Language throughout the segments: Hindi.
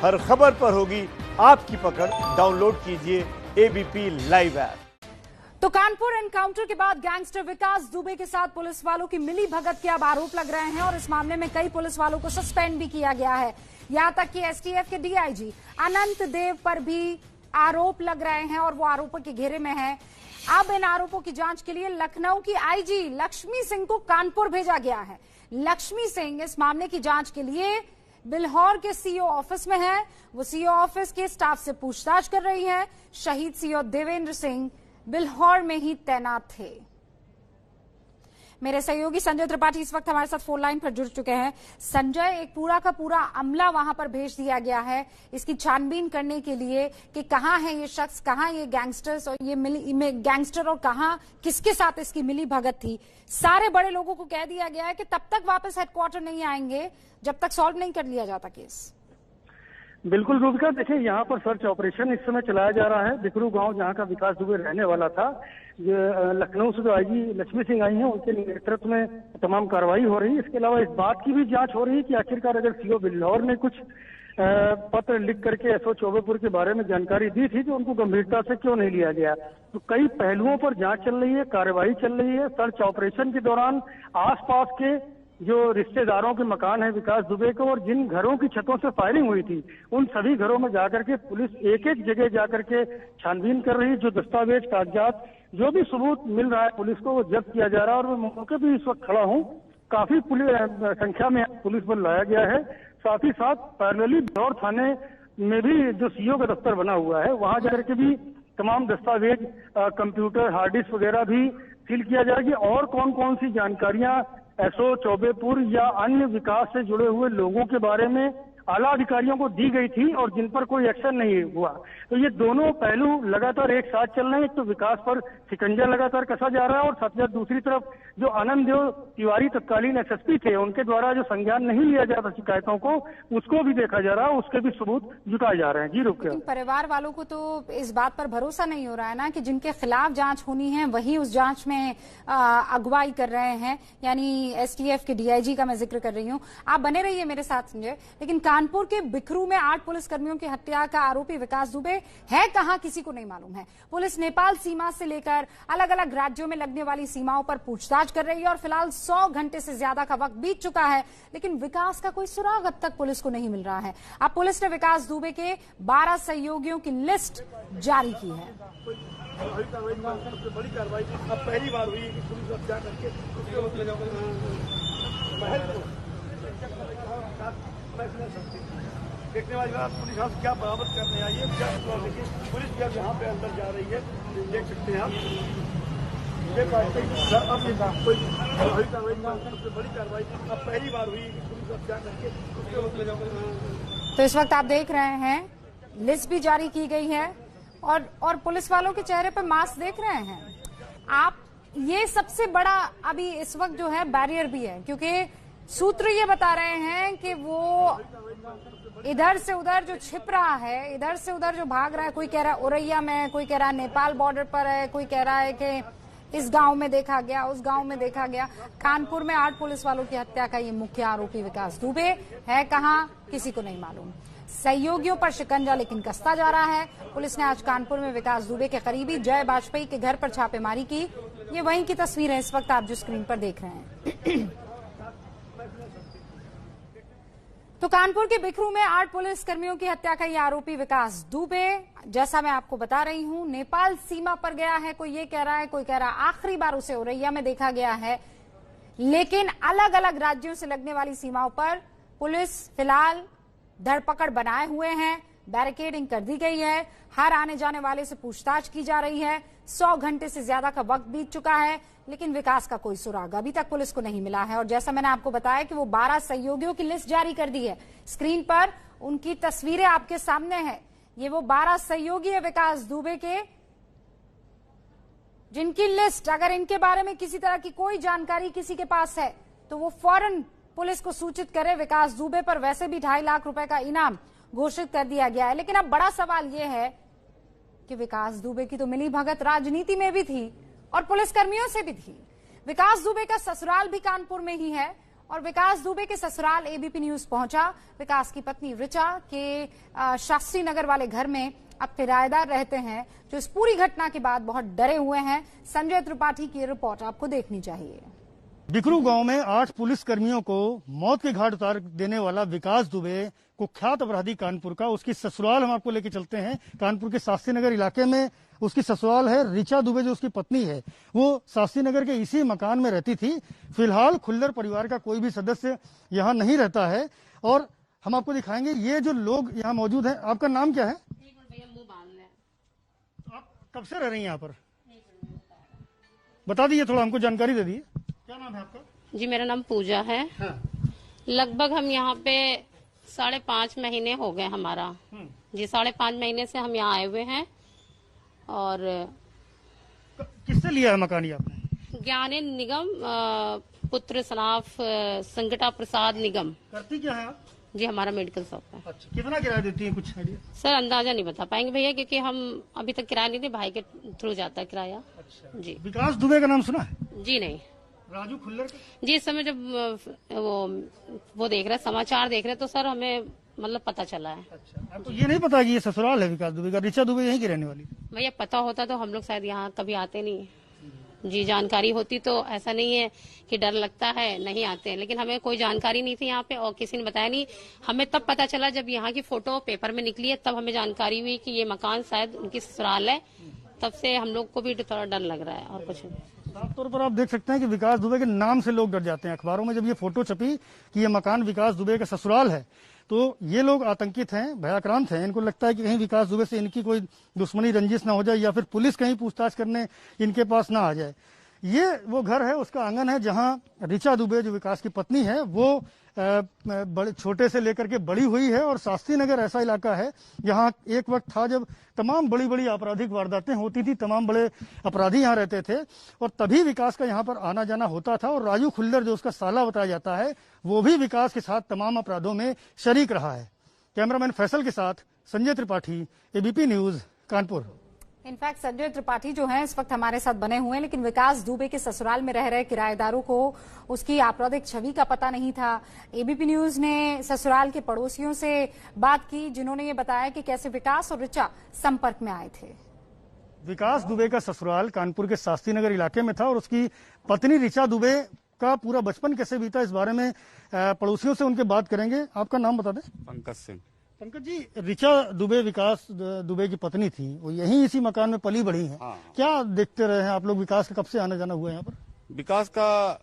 हर खबर पर होगी आपकी पकड़। डाउनलोड कीजिए एबीपी लाइव ऐप। तो कानपुर एनकाउंटर के बाद गैंगस्टर विकास दुबे के साथ पुलिस वालों की मिली भगत के अब आरोप लग रहे हैं और इस मामले में कई पुलिस वालों को सस्पेंड भी किया गया है। यहां तक कि एसटीएफ के डीआईजी अनंत देव पर भी आरोप लग रहे हैं और वो आरोपों के घेरे में है। अब इन आरोपों की जांच के लिए लखनऊ की आईजी लक्ष्मी सिंह को कानपुर भेजा गया है। लक्ष्मी सिंह इस मामले की जांच के लिए बिल्हौर के सीओ ऑफिस में है। वो सीओ ऑफिस के स्टाफ से पूछताछ कर रही है। शहीद सीओ देवेंद्र सिंह बिल्हौर में ही तैनात थे। मेरे सहयोगी संजय त्रिपाठी इस वक्त हमारे साथ फोन लाइन पर जुड़ चुके हैं। संजय, एक पूरा का पूरा अमला वहां पर भेज दिया गया है इसकी छानबीन करने के लिए कि कहां है ये शख्स, कहां ये गैंगस्टर्स और ये गैंगस्टर और कहां किसके साथ इसकी मिली भगत थी। सारे बड़े लोगों को कह दिया गया है कि तब तक वापस हेडक्वार्टर नहीं आएंगे जब तक सॉल्व नहीं कर लिया जाता केस। बिल्कुल रूबिका, देखिए यहाँ पर सर्च ऑपरेशन इस समय चलाया जा रहा है। बिकरू गांव जहाँ का विकास दुबे रहने वाला था, लखनऊ से जो आईजी लक्ष्मी सिंह आई हैं उनके नेतृत्व में तमाम कार्रवाई हो रही है। इसके अलावा इस बात की भी जांच हो रही है कि आखिरकार अगर सीओ बिल्हौर ने कुछ पत्र लिख करके एसओ चौबेपुर के बारे में जानकारी दी थी तो उनको गंभीरता से क्यों नहीं लिया गया। तो कई पहलुओं पर जांच चल रही है, कार्रवाई चल रही है। सर्च ऑपरेशन के दौरान आसपास के जो रिश्तेदारों के मकान है विकास दुबे को और जिन घरों की छतों से फायरिंग हुई थी उन सभी घरों में जाकर के पुलिस एक एक जगह जाकर के छानबीन कर रही है। जो दस्तावेज, कागजात, जो भी सबूत मिल रहा है पुलिस को वो जब्त किया जा रहा है। और मैं मौके पर इस वक्त खड़ा हूँ, काफी संख्या में पुलिस बल लाया गया है। साथ ही साथ पैरेलली बिल्हौर थाने में भी जो सीओ का दफ्तर बना हुआ है वहां जाकर के भी तमाम दस्तावेज, कंप्यूटर, हार्ड डिस्क वगैरह भी सील किया जाएगी। और कौन कौन सी जानकारियां एसओ चौबेपुर या अन्य विकास से जुड़े हुए लोगों के बारे में आला अधिकारियों को दी गई थी और जिन पर कोई एक्शन नहीं हुआ। तो ये दोनों पहलू लगातार एक साथ चल रहे हैं। एक तो विकास पर शिकंजा लगातार कसा जा रहा है और साथ ही दूसरी तरफ जो आनंद देव तिवारी तत्कालीन एसएसपी थे उनके द्वारा जो संज्ञान नहीं लिया जाता शिकायतों को, उसको भी देखा जा रहा है, उसके भी सबूत जुटाए जा रहे हैं। जी रुक, परिवार वालों को तो इस बात पर भरोसा नहीं हो रहा है ना कि जिनके खिलाफ जांच होनी है वही उस जांच में अगुवाई कर रहे हैं, यानी एसटीएफ के डीआईजी का मैं जिक्र कर रही हूँ। आप बने रहिए मेरे साथ संजय। लेकिन कानपुर के बिखरू में 8 पुलिसकर्मियों की हत्या का आरोपी विकास दुबे है कहां, किसी को नहीं मालूम है। पुलिस नेपाल सीमा से लेकर अलग अलग राज्यों में लगने वाली सीमाओं पर पूछताछ कर रही है और फिलहाल 100 घंटे से ज्यादा का वक्त बीत चुका है, लेकिन विकास का कोई सुराग अब तक पुलिस को नहीं मिल रहा है। अब पुलिस ने विकास दुबे के 12 सहयोगियों की लिस्ट जारी की है। बड़ी कार्रवाई अब पहली बार हुई कि पुलिस अब जा करके देखने वाली बात पुलिस हाउस क्या बरामद करने आई है, क्या पुलिस भी अब यहाँ पे अंदर जा रही है, देख सकते हैं आप। बड़ी कार्रवाई अब पहली बार हुई कि पुलिस अब जा करके। तो इस वक्त आप देख रहे हैं लिस्ट भी जारी की गई है और पुलिस वालों के चेहरे पर मास्क देख रहे हैं आप। ये सबसे बड़ा अभी इस वक्त जो है बैरियर भी है, क्योंकि सूत्र ये बता रहे हैं कि वो इधर से उधर जो छिप रहा है, इधर से उधर जो भाग रहा है, कोई कह रहा है औरैया में, कोई कह रहा है नेपाल बॉर्डर पर है, कोई कह रहा है कि इस गांव में देखा गया, उस गांव में देखा गया। कानपुर में 8 पुलिस वालों की हत्या का ये मुख्य आरोपी विकास दुबे है कहां, किसी को नहीं मालूम। सहयोगियों पर शिकंजा लेकिन कसता जा रहा है। पुलिस ने आज कानपुर में विकास दुबे के करीबी जय वाजपेयी के घर पर छापेमारी की। ये वहीं की तस्वीर है इस वक्त आप जो स्क्रीन पर देख रहे हैं। तो कानपुर के बिखरू में 8 पुलिस कर्मियों की हत्या का ये आरोपी विकास दुबे, जैसा मैं आपको बता रही हूं, नेपाल सीमा पर गया है। कोई ये कह रहा है, कोई कह रहा है आखिरी बार उसे औरैया में देखा गया है, लेकिन अलग अलग राज्यों से लगने वाली सीमाओं पर पुलिस फिलहाल धरपकड़ बनाए हुए हैं, बैरिकेडिंग कर दी गई है। हर आने जाने वाले से पूछताछ की जा रही है। 100 घंटे से ज्यादा का वक्त बीत चुका है, लेकिन विकास का कोई सुराग अभी तक पुलिस को नहीं मिला है। और जैसा मैंने आपको बताया कि वो 12 सहयोगियों की लिस्ट जारी कर दी है। स्क्रीन पर उनकी तस्वीरें आपके सामने है। ये वो 12 सहयोगी है विकास दुबे के, जिनकी लिस्ट, अगर इनके बारे में किसी तरह की कोई जानकारी किसी के पास है तो वो फौरन पुलिस को सूचित करे। विकास दुबे पर वैसे भी 2.5 लाख रुपए का इनाम घोषित कर दिया गया है। लेकिन अब बड़ा सवाल यह है कि विकास दुबे की तो मिली भगत राजनीति में भी थी और पुलिसकर्मियों से भी थी। विकास दुबे का ससुराल भी कानपुर में ही है और विकास दुबे के ससुराल एबीपी न्यूज पहुंचा। विकास की पत्नी ऋचा के शास्त्री नगर वाले घर में अब किराएदार रहते हैं, जो इस पूरी घटना के बाद बहुत डरे हुए हैं। संजय त्रिपाठी की रिपोर्ट आपको देखनी चाहिए। बिकरू गांव में 8 पुलिस कर्मियों को मौत के घाट उतार देने वाला विकास दुबे, कुख्यात अपराधी कानपुर का, उसकी ससुराल हम आपको लेके चलते हैं। कानपुर के शास्त्री नगर इलाके में उसकी ससुराल है। ऋचा दुबे जो उसकी पत्नी है, वो शास्त्री नगर के इसी मकान में रहती थी। फिलहाल खुल्लर परिवार का कोई भी सदस्य यहाँ नहीं रहता है और हम आपको दिखाएंगे ये जो लोग यहाँ मौजूद हैं। आपका नाम क्या है? आप कब से रह रही हैं यहाँ पर? बता दीजिए, थोड़ा हमको जानकारी दे दीजिए। क्या नाम है आपका? जी, मेरा नाम पूजा है। हाँ। लगभग हम यहाँ पे 5.5 महीने हो गए हमारा। जी, 5.5 महीने से हम यहाँ आए हुए हैं। और किससे लिया है मकान ये आपने? ज्ञानेन निगम पुत्र सनाफ संगटा प्रसाद निगम। करती क्या है आप? जी, हमारा मेडिकल शॉप है। अच्छा, कितना किराया देती है, कुछ आइडिया? सर, अंदाजा नहीं बता पाएंगे भैया, क्योंकि हम अभी तक किराया नहीं दे, भाई के थ्रू जाता है किराया। अच्छा। जी। विकास दुबे का नाम सुना है? जी नहीं। राजू खुल्लर का? जी, इस समय जब वो देख रहे, समाचार देख रहे, तो सर हमें मतलब पता चला है। अच्छा, आपको ये नहीं पता कि ये ससुराल है विकास दुबे का? ऋचा दुबे यहीं की रहने वाली? भैया पता होता तो हम लोग शायद यहाँ कभी आते नहीं। जी, जानकारी होती तो ऐसा नहीं है कि डर लगता है नहीं आते हैं, लेकिन हमें कोई जानकारी नहीं थी यहाँ पे और किसी ने बताया नहीं। हमें तब पता चला जब यहाँ की फोटो पेपर में निकली है, तब हमें जानकारी हुई कि ये मकान शायद उनकी ससुराल है। तब से हम लोग को भी थोड़ा डर लग रहा है और कुछ नहीं। साफ तौर पर आप देख सकते हैं कि विकास दुबे के नाम से लोग डर जाते हैं। अखबारों में जब ये फोटो छपी कि ये मकान विकास दुबे का ससुराल है, तो ये लोग आतंकित हैं, भयाक्रांत हैं। इनको लगता है कि कहीं विकास दुबे से इनकी कोई दुश्मनी रंजिश ना हो जाए या फिर पुलिस कहीं पूछताछ करने इनके पास ना आ जाए। ये वो घर है, उसका आंगन है, जहां ऋचा दुबे जो विकास की पत्नी है वो बड़े छोटे से लेकर के बड़ी हुई है। और शास्त्री नगर ऐसा इलाका है जहां एक वक्त था जब तमाम बड़ी बड़ी आपराधिक वारदातें होती थी, तमाम बड़े अपराधी यहाँ रहते थे और तभी विकास का यहाँ पर आना जाना होता था। और राजू खुल्लर जो उसका साला बताया जाता है, वो भी विकास के साथ तमाम अपराधों में शरीक रहा है। कैमरामैन फैसल के साथ Sanjay Tripathi, ABP news, Kanpur. In fact Sanjay Tripathi जो हैं इस वक्त हमारे साथ बने हुए हैं, लेकिन विकास दुबे के ससुराल में रह रहे किराएदारों को उसकी आपराधिक छवि का पता नहीं था। एबीपी न्यूज ने ससुराल के पड़ोसियों से बात की, जिन्होंने ये बताया कि कैसे विकास और ऋचा संपर्क में आए थे। विकास दुबे का ससुराल कानपुर के शास्त्री नगर इलाके में था और उसकी पत्नी ऋचा दुबे का पूरा बचपन कैसे बीता, इस बारे में पड़ोसियों से उनके बात करेंगे। आपका नाम बता दें। पंकज सिंह। पंकज जी, ऋचा दुबे विकास दुबे की पत्नी थी, वो यहीं इसी मकान में पली बढ़ी हैं। हाँ। क्या देखते रहे हैं आप लोग? विकास का कब से आना जाना हुआ है यहाँ पर? विकास का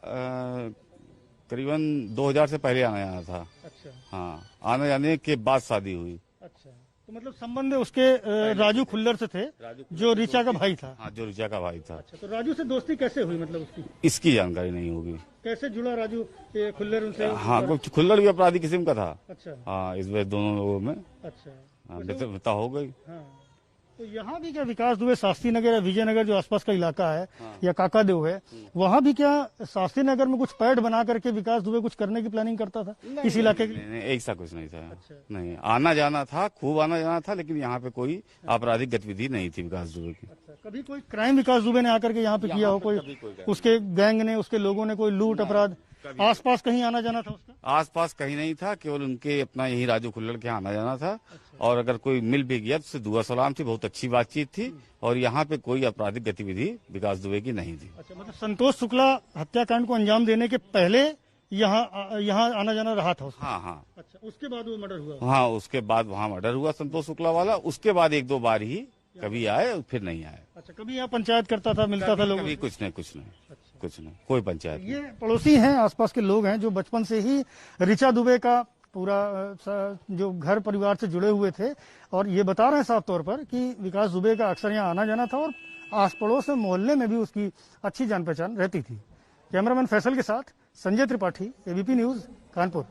करीबन 2000 से पहले आना जाना था। अच्छा। हाँ, आने जाने के बाद शादी हुई। अच्छा, तो मतलब संबंध उसके राजू खुल्लर से थे, जो ऋचा का भाई था। हाँ, जो ऋचा का भाई था। अच्छा, तो राजू से दोस्ती कैसे हुई, मतलब उसकी इसकी जानकारी नहीं होगी। कैसे जुड़ा राजू ये खुल्लर उनसे? हाँ, खुल्लड़ भी अपराधी किस्म का था। अच्छा। हाँ, इस वजह दोनों लोगों में अच्छा, बता हो गई। हाँ। तो यहाँ भी क्या विकास दुबे शास्त्री नगर या विजयनगर जो आसपास का इलाका है या काकादेव है, वहाँ भी क्या शास्त्री नगर में कुछ पैड बना करके विकास दुबे कुछ करने की प्लानिंग करता था इस इलाके की? नहीं, ऐसा कुछ नहीं था। नहीं, आना जाना था, खूब आना जाना था, लेकिन यहाँ पे कोई आपराधिक गतिविधि नहीं थी विकास दुबे की। कभी कोई क्राइम विकास दुबे ने आकर के यहाँ पे किया हो? कोई उसके गैंग ने, उसके लोगों ने कोई लूट अपराध? आसपास कहीं आना जाना था उसका? आसपास कहीं नहीं था, केवल उनके अपना यही राजू खुल्लड़ के आना जाना था। और अगर कोई मिल भी गया तो उससे दुआ सलाम थी, बहुत अच्छी बातचीत थी। और यहाँ पे कोई आपराधिक गतिविधि विकास दुबे की नहीं थी। अच्छा, मतलब संतोष शुक्ला हत्याकांड को अंजाम देने के पहले यहाँ आना जाना रहा था उसका? हाँ हाँ। अच्छा, उसके बाद वो मर्डर हुआ? हाँ, उसके बाद वहाँ मर्डर हुआ संतोष शुक्ला वाला। उसके बाद 1-2 बार ही कभी आए, फिर नहीं आए। अच्छा, कभी यहाँ पंचायत करता था, मिलता था लोगों? कभी कुछ नहीं, कुछ नहीं, कोई पंचायत नहीं। ये पड़ोसी हैं, आसपास के लोग हैं जो बचपन से ही ऋचा दुबे का पूरा जो घर परिवार से जुड़े हुए थे। और ये बता रहे हैं साफ तौर पर कि विकास दुबे का अक्सर यहाँ आना जाना था और आस पड़ोस में, मोहल्ले में भी उसकी अच्छी जान पहचान रहती थी। कैमरामैन फैसल के साथ संजय त्रिपाठी, एबीपी न्यूज, कानपुर।